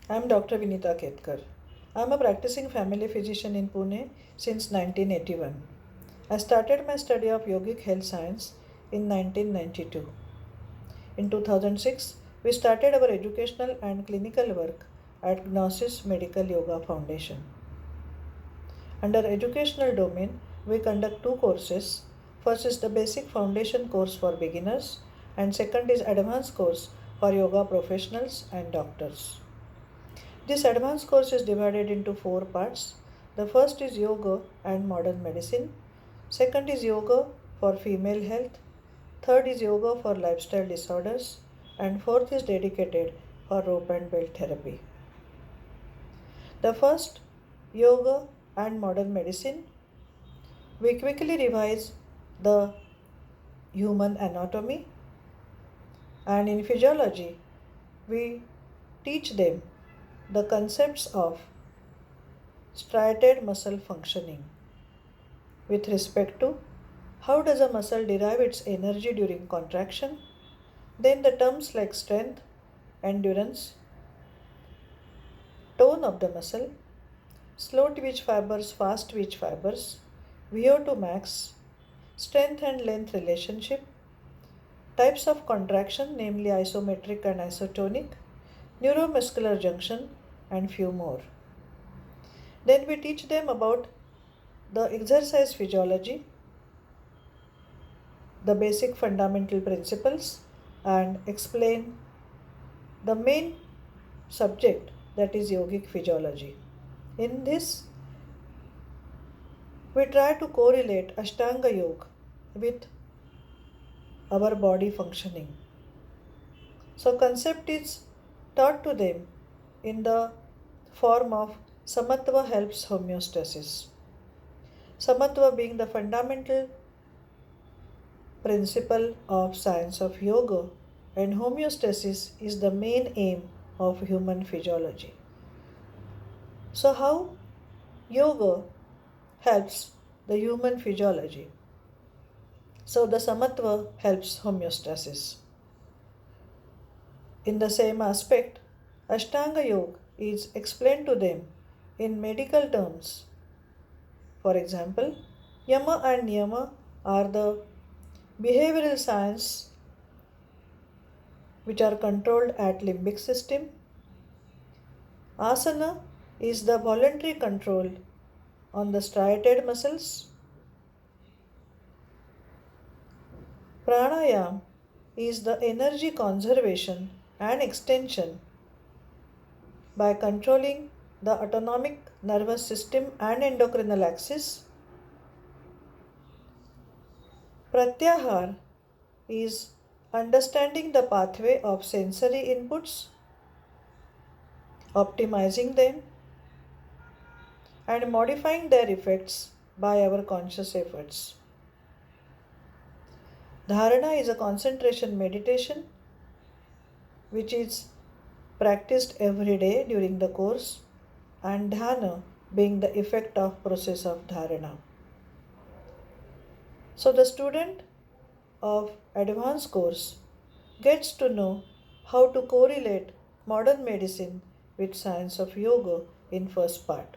I am Dr. Vinita Ketkar. I am a practicing family physician in Pune since 1981. I started my study of yogic health science in 1992. In 2006, we started our educational and clinical work at Gnosis Medical Yoga Foundation. Under educational domain, we conduct two courses. First is the basic foundation course for beginners, and second is advanced course for yoga professionals and doctors. This advanced course is divided into four parts. The first is yoga and modern medicine. Second is yoga for female health. Third is yoga for lifestyle disorders. And fourth is dedicated for rope and belt therapy. The first, yoga and modern medicine. We quickly revise the human anatomy, and in physiology, we teach them the concepts of striated muscle functioning with respect to how does a muscle derive its energy during contraction, then the terms like strength, endurance, tone of the muscle, slow twitch fibers, fast twitch fibers, VO2 max, strength and length relationship, types of contraction namely isometric and isotonic, neuromuscular junction, and few more. Then we teach them about the exercise physiology, the basic fundamental principles, and explain the main subject, that is yogic physiology. In this, we try to correlate Ashtanga Yoga with our body functioning. So concept is taught to them in the form of Samatva helps homeostasis. Samatva being the fundamental principle of science of yoga, and homeostasis is the main aim of human physiology. So how yoga helps the human physiology? So the Samatva helps homeostasis. In the same aspect, Ashtanga Yoga is explained to them in medical terms. For example, Yama and Niyama are the behavioral science which are controlled at limbic system. Asana is the voluntary control on the striated muscles. Pranayam is the energy conservation and extension by controlling the autonomic nervous system and endocrinal axis. Pratyahar is understanding the pathway of sensory inputs, optimizing them, and modifying their effects by our conscious efforts. Dharana is a concentration meditation which is practiced every day during the course, and dhyana being the effect of process of dharana. So the student of advanced course gets to know how to correlate modern medicine with science of yoga in first part.